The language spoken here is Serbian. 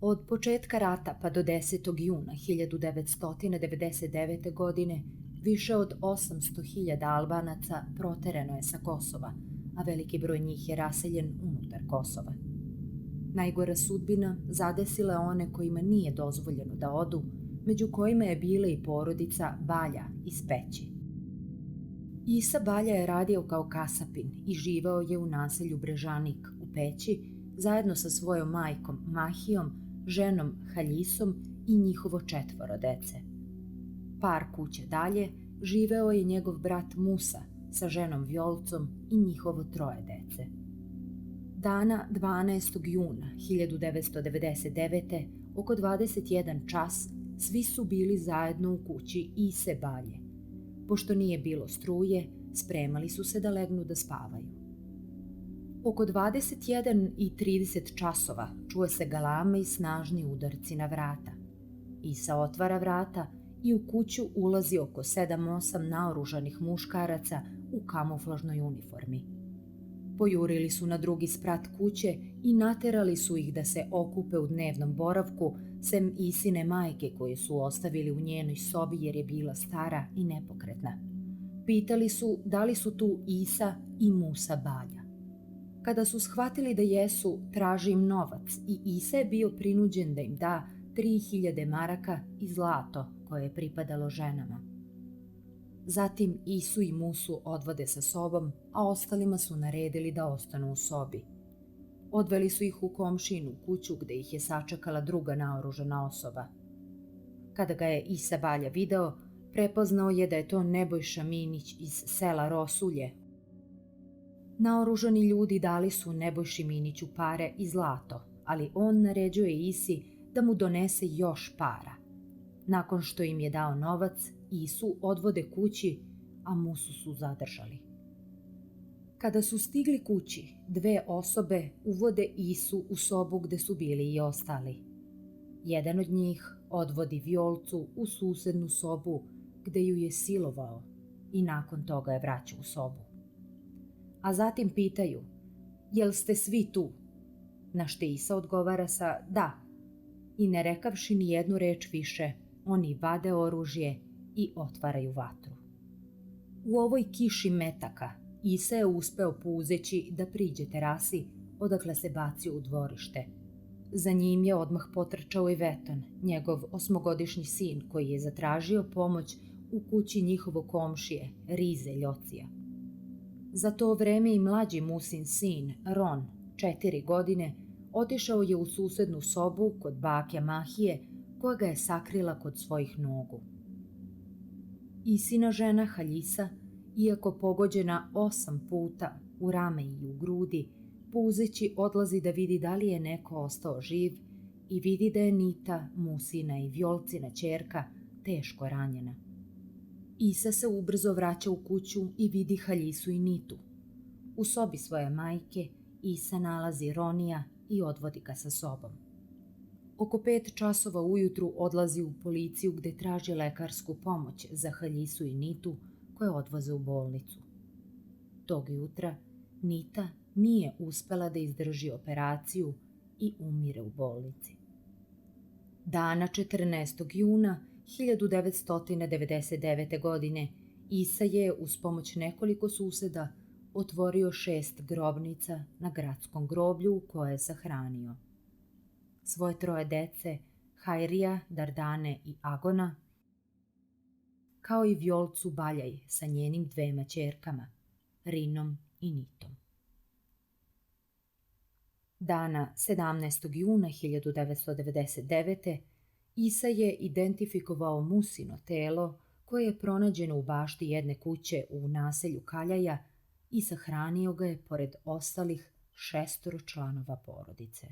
Od početka rata pa do 10. juna 1999. godine više od 800.000 Albanaca proterano je sa Kosova, a veliki broj njih je raseljen unutar Kosova. Najgora sudbina zadesila je one kojima nije dozvoljeno da odu, među kojima je bila i porodica Balja iz Peći. Isa Balja je radio kao kasapin i živeo je u naselju Brežanik u Peći zajedno sa svojom majkom Mahijom, ženom Haljisom i njihovo 4 dece. Par kuće dalje živeo je njegov brat Musa sa ženom Vjolcom i njihovo 3 dece. Dana 12. juna 1999. oko 21 čas svi su bili zajedno u kući Ise Balje. Pošto nije bilo struje, spremali su se da legnu da spavaju. Oko 21:30 časova čuje se galame i snažni udarci na vrata. Isa otvara vrata i u kuću ulazi oko 7-8 naoružanih muškaraca u kamuflažnoj uniformi. Pojurili su na drugi sprat kuće i naterali su ih da se okupe u dnevnom boravku, sem Isine majke koje su ostavili u njenoj sobi jer je bila stara i nepokretna. Pitali su da li su tu Isa i Musa Balja. Kada su shvatili da jesu, traži im novac i Isa je bio prinuđen da im da 3.000 maraka i zlato koje je pripadalo ženama. Zatim Isu i Musu odvode sa sobom, a ostalima su naredili da ostanu u sobi. Odveli su ih u komšinu kuću gde ih je sačekala druga naoružana osoba. Kada ga je Isa Balja video, prepoznao je da je to Nebojša Minić iz sela Rosulje. Naoružani ljudi dali su Nebojši Miniću pare i zlato, ali on naređuje Isi da mu donese još para. Nakon što im je dao novac, Isu odvode kući, a Musu su zadržali. Kada su stigli kući, 2 osobe uvode Isu u sobu gde su bili i ostali. Jedan od njih odvodi Vjolcu u susednu sobu gde ju je silovao i nakon toga je vraća u sobu. A zatim pitaju, jel ste svi tu? Na što Isa odgovara sa da, i ne rekavši ni jednu reč više, oni vade oružje i otvaraju vatru. U ovoj kiši metaka Isa je uspeo puzeći da priđe terasi, odakle se bacio u dvorište. Za njim je odmah potrčao i Veton, njegov 8-godišnji sin koji je zatražio pomoć u kući njihovog komšije, Rize Ljocija. Za to vreme i mlađi Musin sin, Ron, 4 godine, otišao je u susednu sobu kod bake Mahije, koja ga je sakrila kod svojih nogu. Isina žena Haljisa, iako pogođena 8 puta u rame i u grudi, puzeći odlazi da vidi da li je neko ostao živ i vidi da je Nita, Musina i Vjolcina ćerka, teško ranjena. Isa se ubrzo vraća u kuću i vidi Haljisu i Nitu. U sobi svoje majke Isa nalazi Ronija i odvodi ga sa sobom. Oko 5 časova ujutru odlazi u policiju gde traži lekarsku pomoć za Haljisu i Nitu koje odvoze u bolnicu. Tog jutra Nita nije uspela da izdrži operaciju i umire u bolnici. Dana 14. juna 1999. godine Isa je uz pomoć nekoliko suseda otvorio 6 grobnica na gradskom groblju koje je sahranio. Svoje 3 dece, Hajrija, Dardane i Agona, kao i Vjolcu Baljaj sa njenim 2 ćerkama, Rinom i Nitom. Dana 17. juna 1999. Isa je identifikovao Musino telo koje je pronađeno u bašti jedne kuće u naselju Kaljaja i sahranio ga je pored ostalih 6 članova porodice.